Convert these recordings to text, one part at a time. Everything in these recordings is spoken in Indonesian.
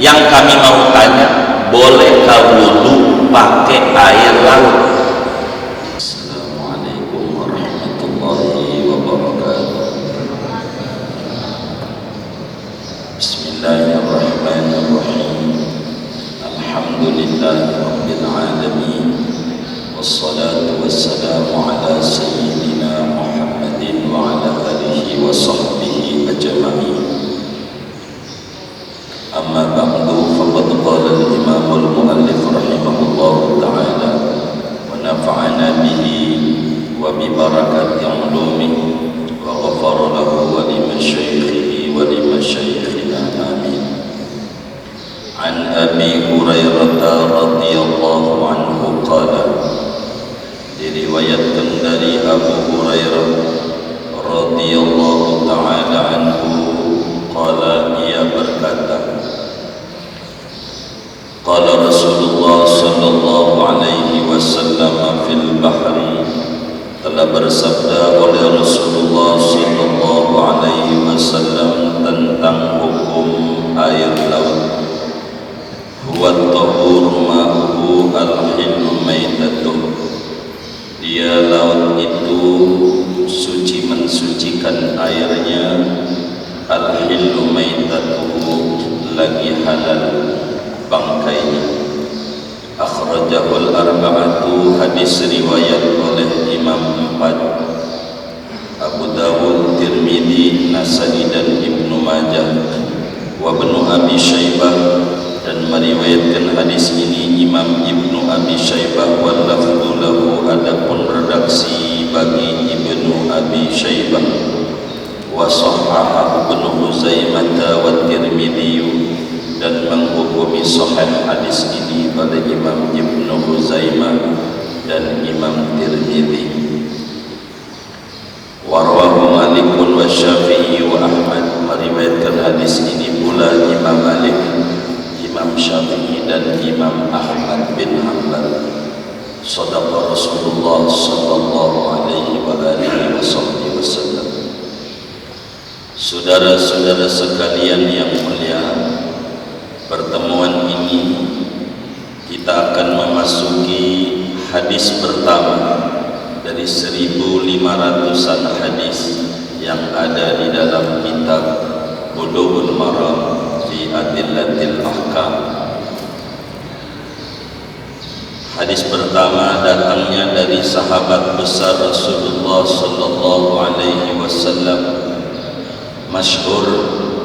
Yang kami mau tanya, bolehkah wudu pakai air laut? Assalamualaikum warahmatullahi wabarakatuh. Bismillahirrahmanirrahim. Alhamdulillahi rabbil alamin. Wassalatu wassalamu ala sayyidina Muhammadin wa ala alihi wa sahbihi ajma'in. Amma ba'du, faqad qala al-imam al-muallif rahimahullahu ta'ala wa nafa'ana bihi wa bi barakati ulumihi wa ghafara lahu wa li masyaikhihi wa li masyaikhina amin. An Abi Hurairah radhiyallahu anhu qala, diriwayatkan dari Abu Hurairah radhiyallahu ta'ala anhu qala, ia berkata, qala Rasulullah sallallahu alaihi wasallam fil bahri, telah bersabda oleh Rasulullah sallallahu alaihi wasallam tentang hukum air laut. Huwa at-tahur ma'uhu al-hillu maitatuh, dia laut itu suci mensucikan airnya, al-hillu maitatuhu lagi halal bangkainya. Akhrajahul arba'atu, hadis riwayat oleh Imam 4, Abu Dawud, Tirmidzi, Nasa'i dan Ibnu Majah, wa Ibnu Abi Syaibah, dan meriwayatkan hadis ini Imam Ibnu Abi Syaibah, wal lafdhu lahu, adapun redaksi bagi Ibnu Abi Syaibah, wa sahhahahu Ibnu Huzaimah wa Tirmidzi, dan menghukumi sahih hadis ini pada Imam Ibnu Huzaimah dan Imam Tirmidzi. Wa rawahu Malik wa Syafi'i wa Ahmad, meriwayatkan hadis ini pula Imam Malik, Imam Syafi'i dan Imam Ahmad bin Hanbal. Shadaqa Rasulullah sallallahu alaihi wa alihi wasallam. Saudara-saudara sekalian yang mulia, pertemuan ini kita akan memasuki hadis pertama dari 1500-an hadis yang ada di dalam kitab Bulughul Maram fi Adillatil Ahkam. Hadis pertama datangnya dari sahabat besar Rasulullah sallallahu alaihi wasallam, masyhur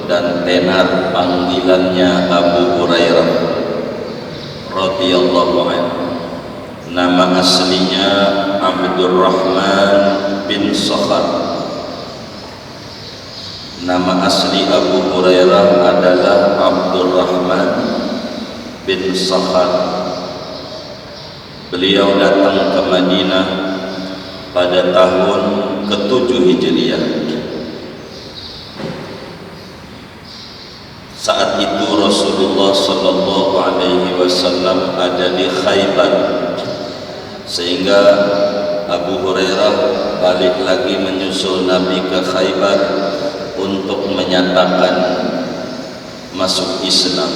dan tenar panggilannya Abu Hurairah radhiyallahu anhu. Nama aslinya Abdurrahman bin Sakhar. Nama asli Abu Hurairah adalah Abdurrahman bin Sakhar. Beliau datang ke Madinah pada tahun ke-7 Hijriah. Saat itu Rasulullah sallallahu alaihi wasallam ada di Khaybar, sehingga Abu Hurairah balik lagi menyusul Nabi ke Khaybar untuk menyatakan masuk Islam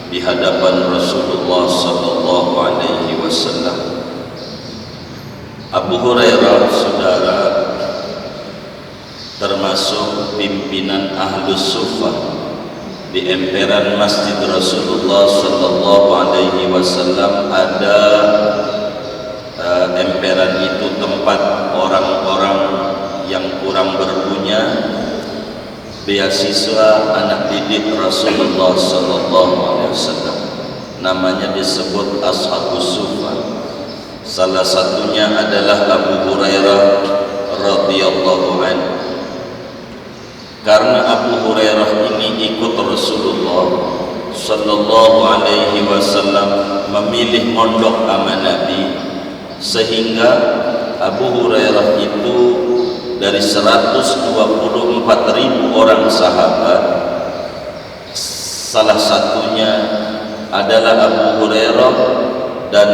di hadapan Rasulullah sallallahu alaihi wasallam. Abu Hurairah, saudara, termasuk pimpinan Ahlus Suffah di emperan Masjid Rasulullah sallallahu alaihi wasallam. Ada emperan itu tempat orang-orang yang kurang berpunya, beasiswa anak didik Rasulullah sallallahu alaihi wasallam. Namanya disebut Ashabus Suffah. Salah satunya adalah Abu Hurairah radhiyallahu anhu. Karena Abu Hurairah ini ikut Rasulullah sallallahu alaihi wasallam memilih mondok sama Nabi, sehingga Abu Hurairah itu dari 124.000 orang sahabat, salah satunya adalah Abu Hurairah dan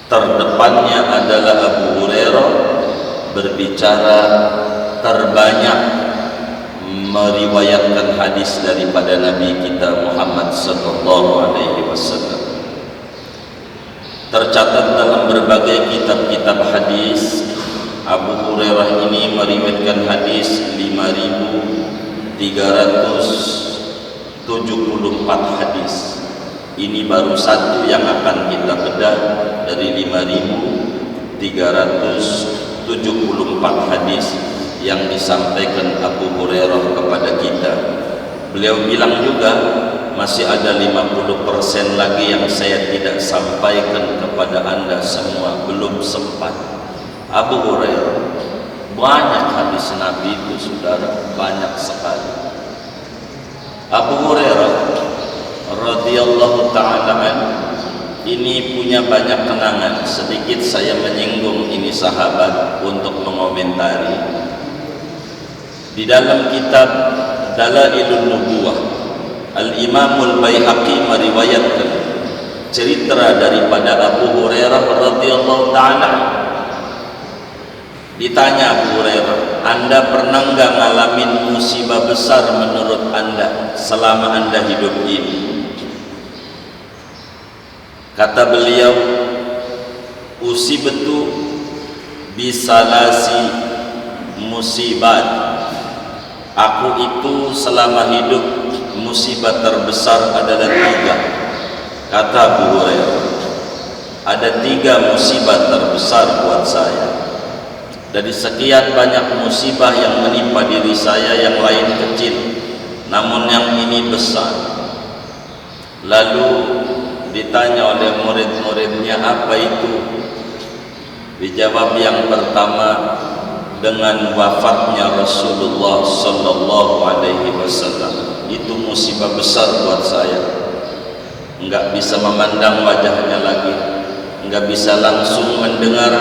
terdepannya adalah Abu Hurairah berbicara terbanyak meriwayatkan hadis daripada Nabi kita Muhammad sallallahu alaihi wasallam. Tercatat dalam berbagai kitab-kitab hadis, Abu Hurairah ini meriwayatkan hadis 5.374 hadis. Ini baru satu yang akan kita bedah dari 5.374 hadis yang disampaikan Abu Hurairah kepada kita. Beliau bilang juga masih ada 50% lagi yang saya tidak sampaikan kepada anda semua, belum sempat. Abu Hurairah, banyak hadis Nabi itu saudara, banyak sekali. Abu Hurairah radhiyallahu ta'ala ini punya banyak kenangan. Sedikit saya menyinggung ini sahabat untuk mengomentari. Di dalam kitab Dalailun Nubuwah, Al-Imamul Baihaqi meriwayatkan cerita daripada Abu Hurairah radhiyallahu ta'ala. Ditanya Abu Hurairah, anda pernah enggak ngalamin musibah besar menurut anda selama anda hidup ini? Kata beliau, usibtu bisalasi musibat. Aku itu selama hidup musibah terbesar adalah 3. Kata Abu Hurairah, ada 3 musibah terbesar buat saya. Dari sekian banyak musibah yang menimpa diri saya, yang lain kecil, namun yang ini besar. Lalu ditanya oleh murid-muridnya, apa itu? Dijawab yang pertama, dengan wafatnya Rasulullah sallallahu alaihi wasallam. Itu musibah besar buat saya. Enggak bisa memandang wajahnya lagi, enggak bisa langsung mendengar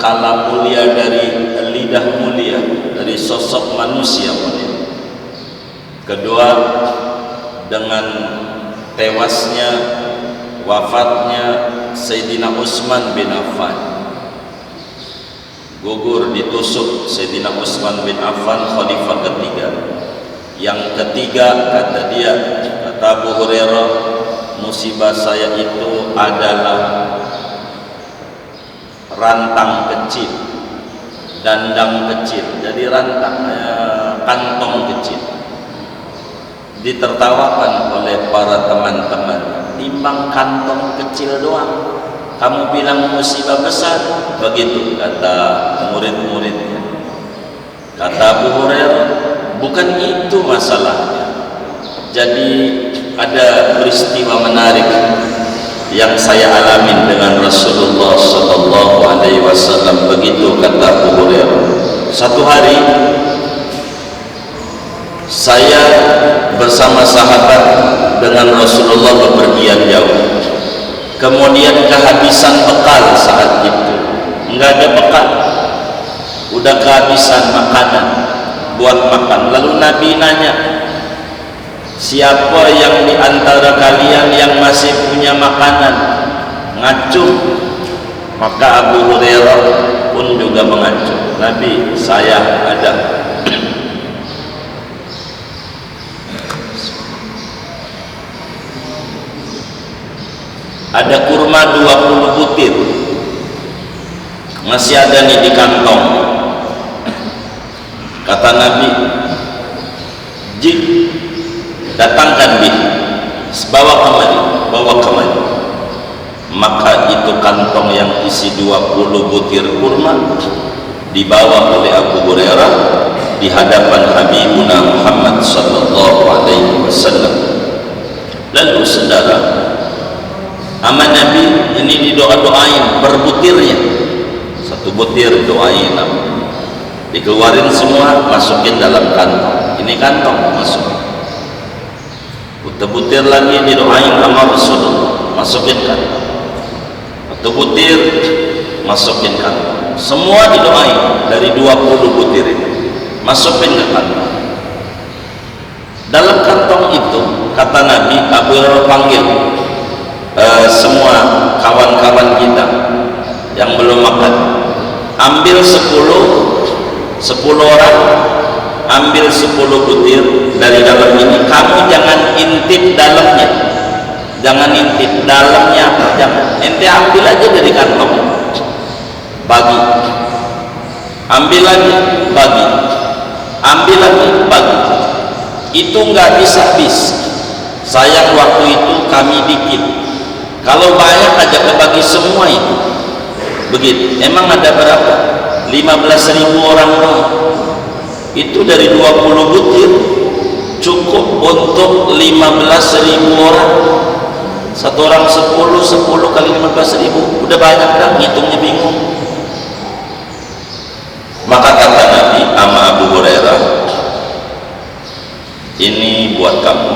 kalam mulia dari lidah mulia, dari sosok manusia mulia. Kedua, dengan tewasnya, wafatnya Sayyidina Utsman bin Affan. Gugur, ditusuk Sayyidina Utsman bin Affan, khalifah ketiga. Yang ketiga, kata dia, kata Abu Hurairah, musibah saya itu adalah rantang kecil, dandang kecil. Jadi rantang, kantong kecil. Ditertawakan oleh para teman-teman, timbang kantong kecil doang kamu bilang musibah besar? Begitu kata murid-muridnya. Kata Abu Hurairah, bukan itu masalahnya. Jadi ada peristiwa menarik yang saya alami dengan Rasulullah sallallahu alaihi wasallam. Begitu kata Abu Hurairah. Satu hari saya bersama sahabat dengan Rasulullah bepergian jauh. Kemudian kehabisan bekal saat itu, enggak ada bekal, udah kehabisan makanan buat makan. Lalu Nabi nanya, siapa yang diantara kalian yang masih punya makanan? Ngacung. Maka Abu Hurairah pun juga mengacung. Nabi, saya ada. Ada kurma 20 butir, masih ada nih di kantong. Kata Nabi, jik, datangkan dia, bawa kemari. Maka itu kantong yang isi 20 butir kurma dibawa oleh Abu Hurairah di hadapan Habibuna Muhammad sallallahu alaihi wasallam. Lalu saudara, sama Nabi ini didoa-doain per butirnya. 1 butir doain, dikeluarin semua, masukin dalam kantong. Ini kantong masuk. Butir lagi didoain sama Rasulullah, masukin kantong. 1 butir, masukin kantong. Semua didoain dari 20 butir itu, masukin ke kantong. Dalam kantong itu kata Nabi, Abu Hurairah panggil semua kawan-kawan kita yang belum makan, ambil 10 orang, ambil 10 butir dari dalam ini, kamu jangan intip dalamnya, jangan intip dalamnya apa, jangan, ente ambil aja dari kantong, bagi, ambil lagi, bagi, ambil lagi, bagi. Itu nggak bisa habis. Sayang waktu itu kami dikit, kalau banyak aja kebagi semua itu. Begitu. Emang ada berapa? 15.000 orang doang. Itu dari 20 butir cukup untuk 15.000 orang. Satu orang 10 kali 15.000, udah banyak kan, ngitungnya bingung. Maka kata Nabi sama Abu Hurairah, ini buat kamu,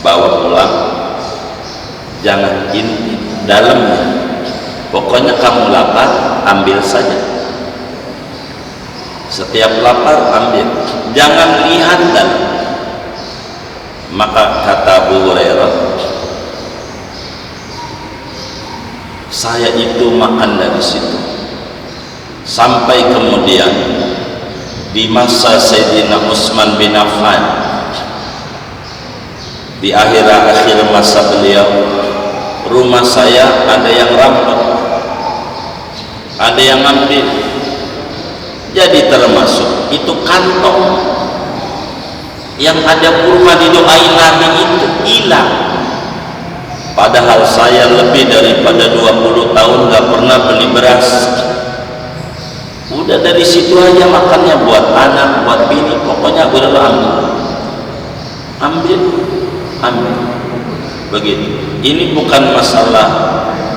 bawa pulang, jangan intip dalamnya. Pokoknya kamu lapar, ambil saja. Setiap lapar, ambil. Jangan lihat dalam. Maka kata Abu Hurairah, saya itu makan dari situ. Sampai kemudian di masa Sayyidina Utsman bin Affan, di akhir-akhir masa beliau, rumah saya ada yang rampok, ada yang ambil. Jadi termasuk itu kantong yang ada kurma didoain Nabi itu hilang. Padahal saya lebih daripada 20 tahun gak pernah beli beras. Udah dari situ aja makannya, buat anak, buat bini, pokoknya gue udah ambil. Begitu. Ini bukan masalah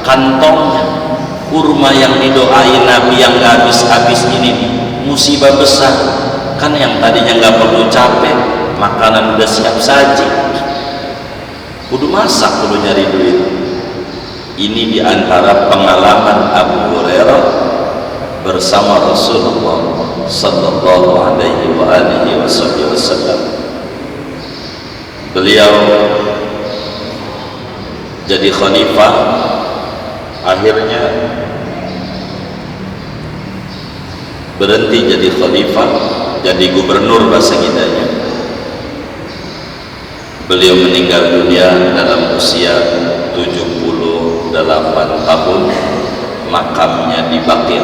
kantongnya, kurma yang didoain Nabi yang gak habis-habis ini musibah besar. Kan yang tadinya gak perlu capek, makanan udah siap saji, kudu masak, kudu nyari duit. Ini diantara pengalaman Abu Hurairah bersama Rasulullah sallallahu alaihi wa alihi wasallam. Beliau jadi khalifah, akhirnya berhenti jadi khalifah, jadi gubernur bahasa kitanya. Beliau meninggal dunia dalam usia 78 tahun. Makamnya di Baqi',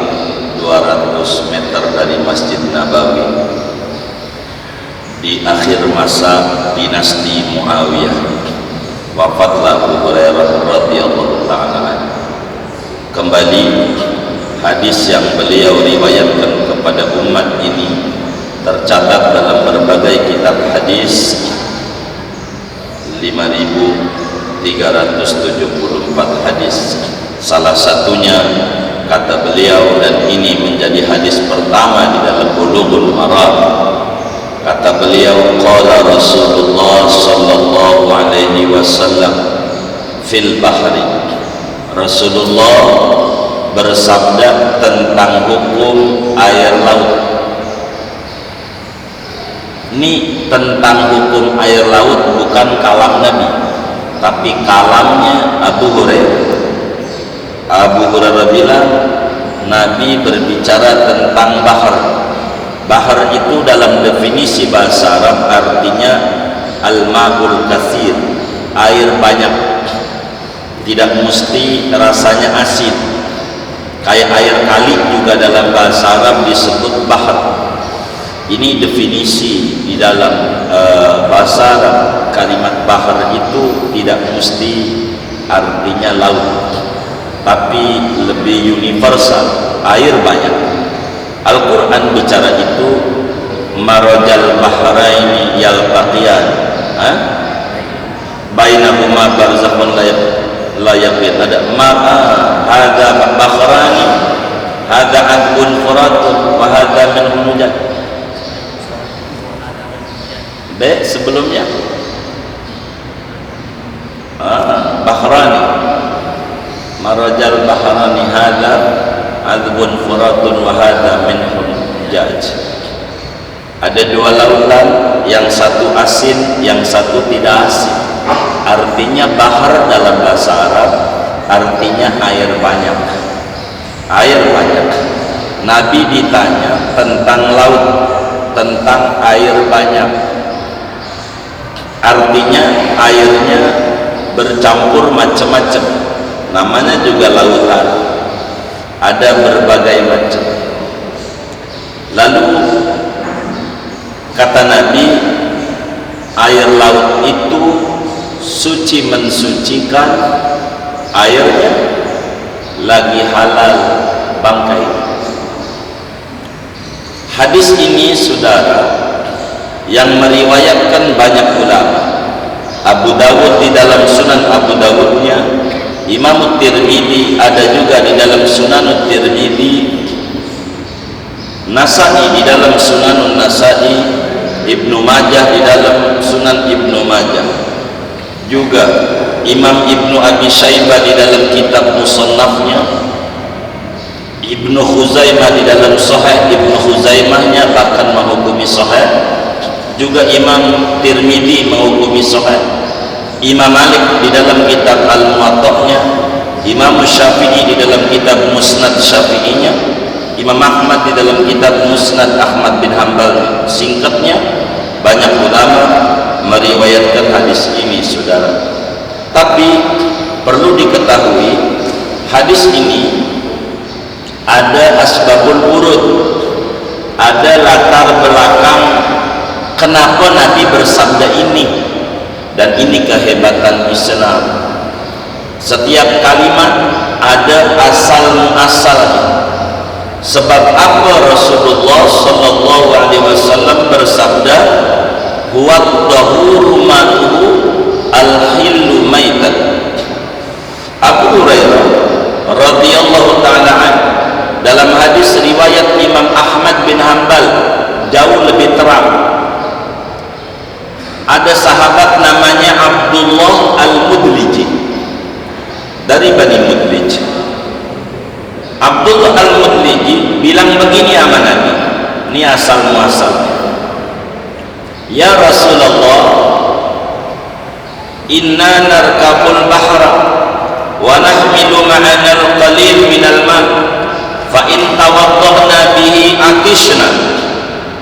200 meter dari Masjid Nabawi, di akhir masa dinasti Muawiyah. Wafatlah Abu Hurairah radhiyallahu ta'ala. Kembali hadis yang beliau riwayatkan kepada umat ini tercatat dalam berbagai kitab hadis, 5.374 hadis. Salah satunya kata beliau, dan ini menjadi hadis pertama di dalam Bulughul Maram, kata beliau, qala Rasulullah sallallahu alaihi wasallam fil bahri. Rasulullah bersabda tentang hukum air laut. Ini tentang hukum air laut, bukan kalam Nabi, tapi kalamnya Abu Hurairah. Abu Hurairah bilang Nabi berbicara tentang bahar. Bahar itu dalam definisi bahasa Arab artinya al-ma'ul katsir, air banyak, tidak mesti rasanya asin. Kayak air kali juga dalam bahasa Arab disebut bahar. Ini definisi di dalam bahasa Arab. Kalimat bahar itu tidak mesti artinya laut, tapi lebih universal, air banyak. Al-Quran bicara itu, marajal bahraini yaltaqiyan, bainahuma barzakhun la yaqin. Ada ma'a hadza bahrani, hadza adbun furatun wa hadza minhum mujad. Sebelumnya bahrani, marajal bahrani, hadza adbun furatun wa hadza minhum jaj. Ada dua lautan, yang satu asin, yang satu tidak asin. Artinya bahar dalam bahasa Arab artinya air banyak, air banyak. Nabi ditanya tentang laut, tentang air banyak, artinya airnya bercampur macam-macam, namanya juga lautan, ada berbagai macam. Lalu kata Nabi, air laut itu suci mensucikan, airnya lagi halal bangkai. Hadis ini saudara yang meriwayatkan banyak ulama. Abu Dawud di dalam Sunan Abu Dawudnya, Imam Tirmidzi ada juga di dalam Sunan Tirmidzi, Nasa'i di dalam Sunan Nasa'i, Ibnu Majah di dalam Sunan Ibnu Majah, juga Imam Ibnu Abi Syaibah di dalam kitab Musannafnya, Ibnu Khuzaimah di dalam Sahih Ibnu Khuzaimahnya bahkan menghukumi Sahih, juga Imam Tirmidzi menghukumi Sahih, Imam Malik di dalam kitab Al-Muwatta'nya, Imam Syafi'i di dalam kitab Musnad Syafi'inya, Imam Ahmad di dalam kitab Musnad Ahmad bin Hanbal singkatnya. Banyak ulama meriwayatkan hadis ini saudara. Tapi perlu diketahui, hadis ini ada asbabul wurud, ada latar belakang kenapa Nabi bersabda ini, dan ini kehebatan Islam. Setiap kalimat ada asal muasalnya. Sebab apa Rasulullah sallallahu alaihi wasallam bersabda, huwa dhahuru ma'uhu al-hillu maitat. Abu Hurairah radhiyallahu taala an dalam hadis riwayat Imam Ahmad bin Hanbal jauh lebih terang, ada sahabat namanya Abdullah Al-Mudliji dari Bani Mudlij. Abdullah Al-Mudliji bilang begini sama Nabi, ini asal muasalnya, ya Rasulullah, inna narkabul bahra wa nahmilu ma'ana al-qalil minal ma' fa in tawaddahna bihi atishna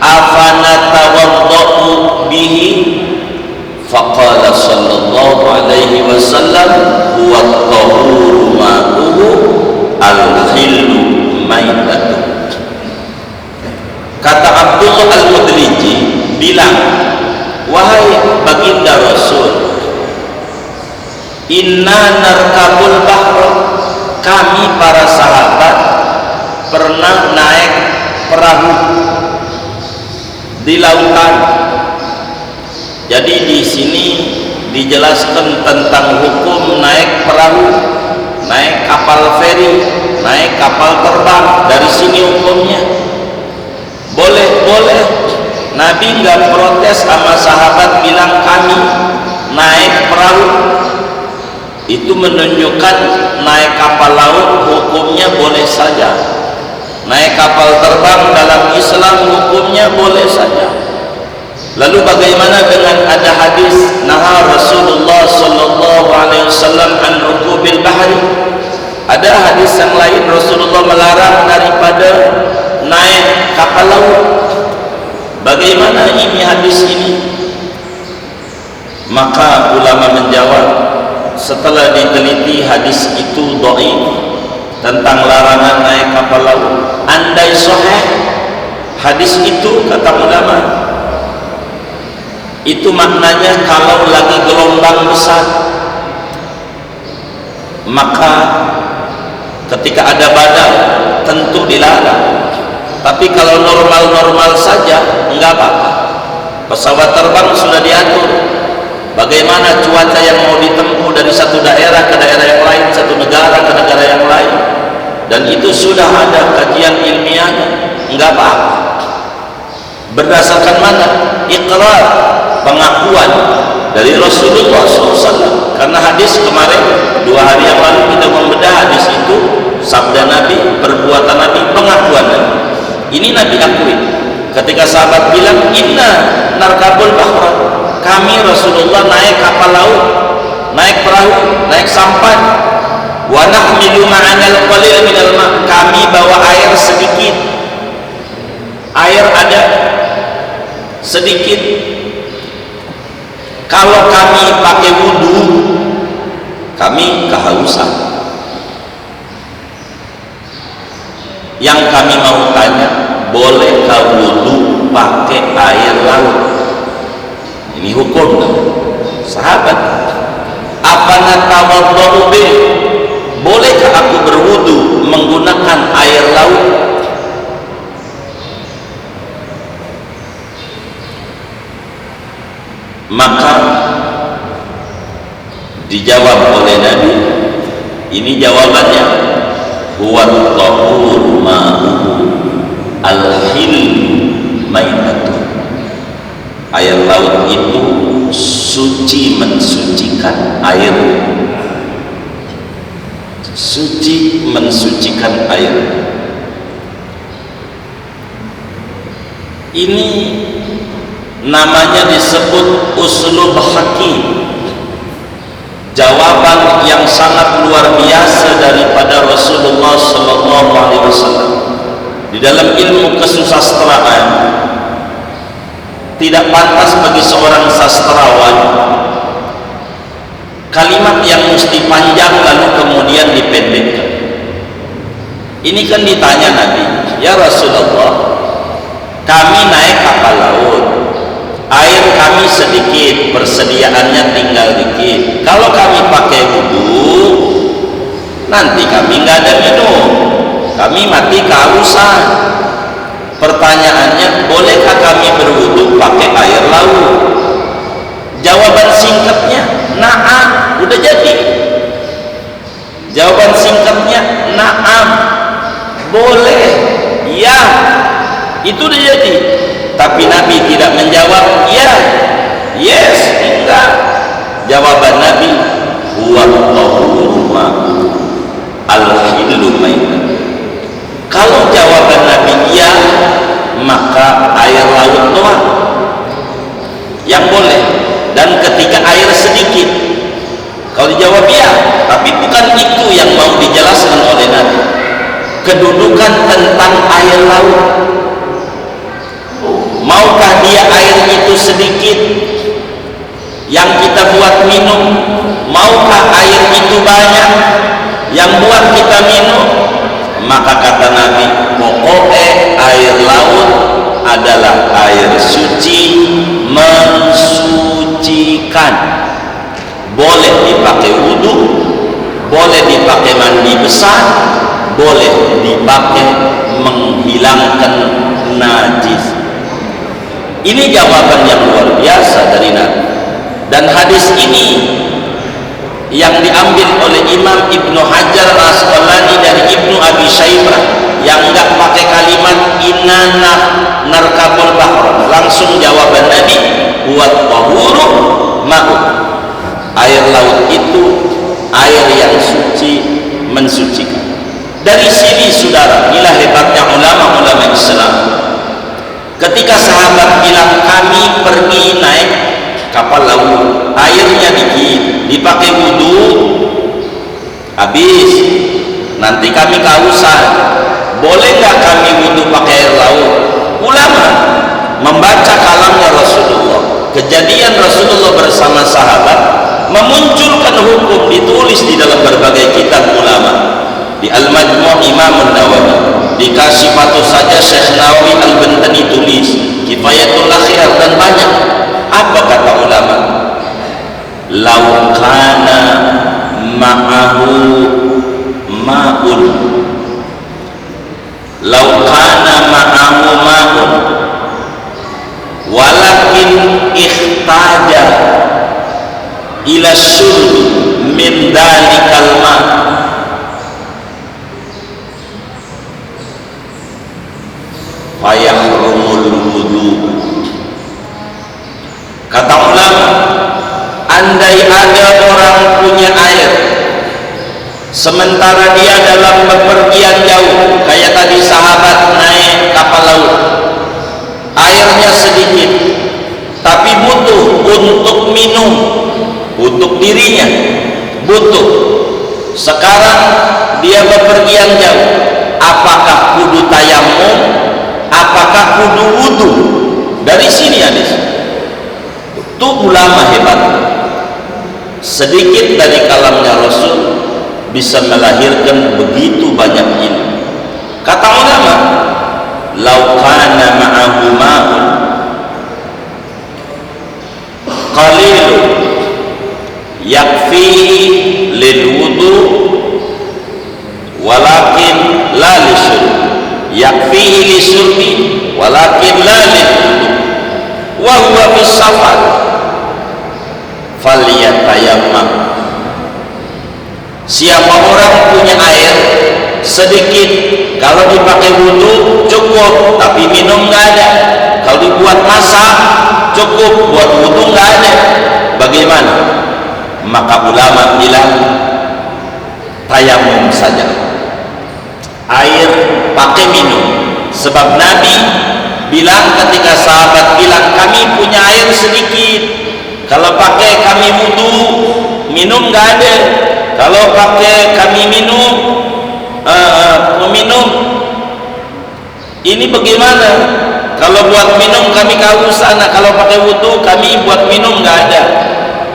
afana tawaddau bihi. Faqala sallallahu alaihi wasallam, huwa at-tahuru ma'uhu al-hillu maitatu. Kata Abdullah Al-Mudliji bilang, wahai baginda Rasul, inna narkabul bahra, kami para sahabat pernah naik perahu di lautan. Jadi di sini dijelaskan tentang hukum naik perahu, naik kapal feri, naik kapal terbang. Dari sini hukumnya boleh. Nabi nggak protes sama sahabat bilang kami naik perahu. Itu menunjukkan naik kapal laut hukumnya boleh saja. Naik kapal terbang dalam Islam hukumnya boleh saja. Lalu bagaimana dengan ada hadis naha Rasulullah sallallahu alaihi wasallam an rukubil bahri? Ada hadis yang lain Rasulullah melarang daripada naik kapal laut. Bagaimana ini hadis ini? Maka ulama menjawab, setelah diteliti hadis itu dhaif tentang larangan naik kapal laut. Andai sahih hadis itu, kata ulama, itu maknanya kalau lagi gelombang besar, maka ketika ada badai tentu dilarang. Tapi kalau normal-normal saja enggak apa-apa. Pesawat terbang sudah diatur bagaimana cuaca yang mau ditempuh dari satu daerah ke daerah yang lain, satu negara ke negara yang lain, dan itu sudah ada kajian ilmiahnya, enggak apa-apa. Berdasarkan mana? Iqrar, pengakuan dari Rasulullah SAW. Karena hadis kemarin 2 hari yang lalu kita membedah hadis itu, sabda Nabi, perbuatan Nabi, pengakuan Nabi. Ini Nabi akui ketika sahabat bilang inna narkabul bahra, kami Rasulullah naik kapal laut, naik perahu, naik sampan, wa nahmilu ma'anal qalil minal ma', kami bawa air sedikit. Air ada, sedikit. Kalau kami pakai wudu, kami kehausan. Yang kami mau tanya, bolehkah wudu pakai air laut? Ini hukum, sahabat. Apa natawaddu bih? Bolehkah aku berwudu menggunakan air laut? Maka dijawab oleh Nabi, ini jawabannya, huwa tahur ma'uhu al-hil maitatu. Air laut itu suci mensucikan air, suci mensucikan air. Ini namanya disebut uslub hakim, jawaban yang sangat luar biasa daripada Rasulullah sallallahu alaihi wasallam. Di dalam ilmu kesusastraan tidak pantas bagi seorang sastrawan kalimat yang mesti panjang lalu kemudian dipendekkan. Ini kan ditanya Nabi, ya Rasulullah, kami naik kapal laut, air kami sedikit, persediaannya tinggal dikit. Kalau kami pakai wudu, nanti kami nggak ada minum, kami mati kehausan. Pertanyaannya, bolehkah kami berwudu pakai air laut? Jawaban singkatnya, na'am. Udah jadi. Jawaban singkatnya, na'am, boleh, ya, itu udah jadi. Tapi Nabi tidak menjawab ya, yes, enggak. Jawaban Nabi, huwa tahuru ma'u al-hillu maitatu. Kalau jawaban Nabi ya, maka air laut doang yang boleh, dan ketika air sedikit. Kalau dijawab ya, tapi bukan itu yang mau dijelaskan oleh Nabi. Kedudukan tentang air laut, maukah dia air itu sedikit yang kita buat minum, maukah air itu banyak yang buat kita minum? Maka kata Nabi, pokoknya air laut adalah air suci mensucikan. Boleh dipakai wudu, boleh dipakai mandi besar, boleh dipakai menghilangkan najis. Ini jawaban yang luar biasa dari Nabi. Dan hadis ini yang diambil oleh Imam Ibnu Hajar Al-Asqalani dari Ibnu Abi Syaibah, yang enggak pakai kalimat inna narkabul bahr, langsung jawaban Nabi, huwa tahuru ma'u. Air laut itu air yang suci mensucikan. Dari sini saudara, inilah hebatnya ulama-ulama Islam. Ketika sahabat bilang kami pergi naik kapal laut, airnya dikit, dipakai wudu, habis, nanti kami kehausan, boleh nggak kami wudu pakai air laut? Ulama membaca kalamnya Rasulullah, kejadian Rasulullah bersama sahabat, memunculkan hukum, ditulis di dalam berbagai kitab ulama. Di Al-Majmu' Imam Nawawi, di Kashifatus saja Syekh Nawawi Al-Bantani tulis, Kifayatul Akhyar, dan banyak. Apa kata ulama? Lau kana ma'ahu ma'un, lau kana ma'ahu ma'un walakin ikhtaja ila syurbi min dalikal ma' fayahrumul wudu. Kata ulama, andai ada orang punya air, sementara dia dalam bepergian jauh, kayak tadi sahabat naik kapal laut, airnya sedikit, tapi butuh untuk minum, untuk dirinya butuh. Sekarang dia bepergian jauh, apakah kudu tayamum, apakah kudu wudu? Dari sini hadis. Itu ulama hebat. Sedikit dari kalamnya Rasul bisa melahirkan begitu banyak ilmu. Kata ulama, "Lau kana ma'ahu ma'un qalilun yakfihi lil wudu walakin la lisyurb, yakfihi lisyurbi walakin la lil wudu, wa huwa fis safar falyatayammam." Siapa orang punya air sedikit, kalau dipakai wudu cukup, tapi minum nggak ada. Kalau dibuat masak cukup, buat wudu nggak ada. Bagaimana? Maka ulama bilang tayamum saja, air pakai minum. Sebab Nabi bilang ketika sahabat bilang kami punya air sedikit, kalau pakai kami wudu minum nggak ada, kalau pakai kami minum meminum ini bagaimana? Kalau buat minum kami kehausan, kalau pakai wudu kami buat minum nggak ada.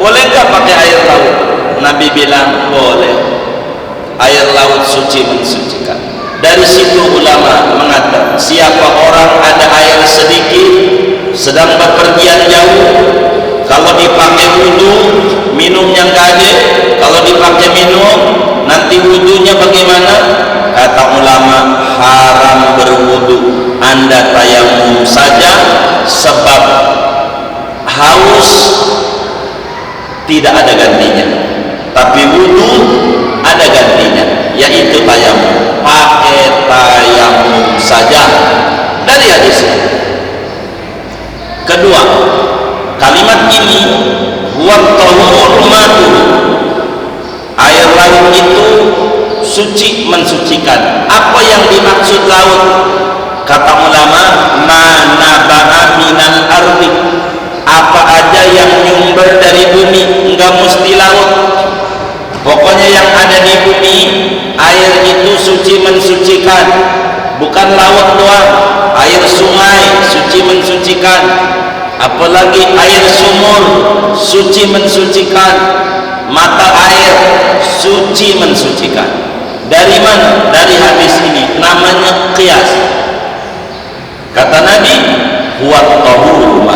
Boleh nggak pakai air laut? Nabi bilang boleh. Air laut suci mensucikan. Dari situ ulama mengatakan siapa orang ada air sedikit sedang bepergian jauh, kalau dipakai wudu minumnya nggak ada, kalau dipakai minum nanti wudunya bagaimana? Kata ulama haram berwudu. Anda tayamum saja, sebab haus tidak ada gantinya, tapi wudu ada gantinya, yaitu tayamum. Pakai tayamum saja. Dari hadis kedua, kalimat ini huwa tahur ma'uhu, air laut itu suci mensucikan. Apa yang dimaksud laut? Kata ulama, manaba'a minal ardi, apa aja yang nyumber dari bumi, enggak mesti laut. Pokoknya yang ada di bumi, air itu suci mensucikan. Bukan laut doang, air sungai suci mensucikan, apalagi air sumur suci mensucikan, mata air suci mensucikan. Dari mana? Dari hadis ini, namanya qiyas. Kata Nabi, huwa tahur ma,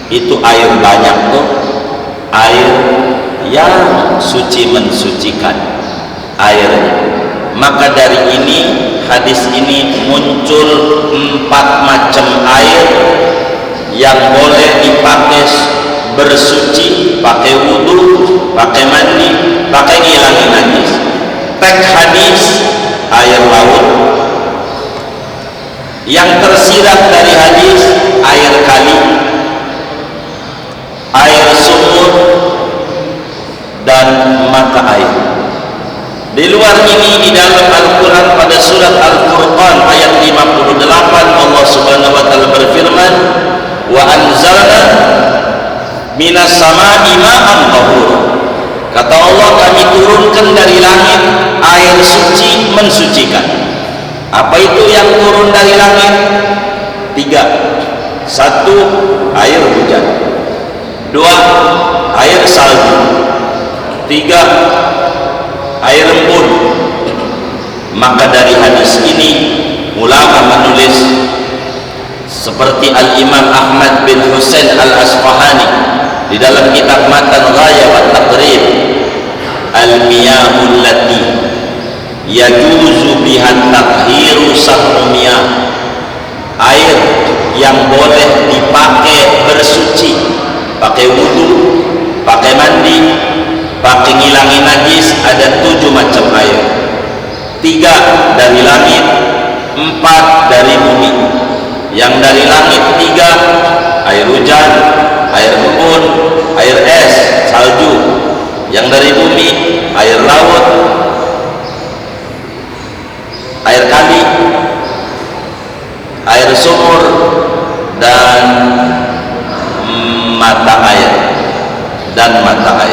itu air banyak tuh, air yang suci mensucikan airnya. Maka dari ini, hadis ini muncul 4 macam air yang boleh dipakai bersuci, pakai wudu, pakai mandi, pakai ngilangin najis. Teks hadis air laut, yang tersirat dari hadis air kali, air sumur, dan mata air. Di luar ini, di dalam Al-Quran pada surat Al-Furqan ayat 58 Allah subhanahu wa ta'ala berfirman, wa anzalna minas sama'i ma'an tahura. Kata Allah, kami turunkan dari langit air suci mensucikan. Apa itu yang turun dari langit? 3. 1. Air hujan. 2. Air salju. 3. Air embun. Maka dari hadis ini ulama menulis seperti Al-Imam Ahmad bin Husain Al-Asfahani di dalam kitab Matan Ghaya wa Taqrib, al-miyahul lati yajuzu bihan takhiru sahumiyah, air yang boleh dipakai bersuci, pakai wudu, pakai mandi, pakai ngilangin najis. Ada 7 macam air. 3 dari langit, 4 dari bumi. Yang dari langit 3, air hujan, air embun, air es, salju. Yang dari bumi, air laut, air kali, air sumur, dan mata air.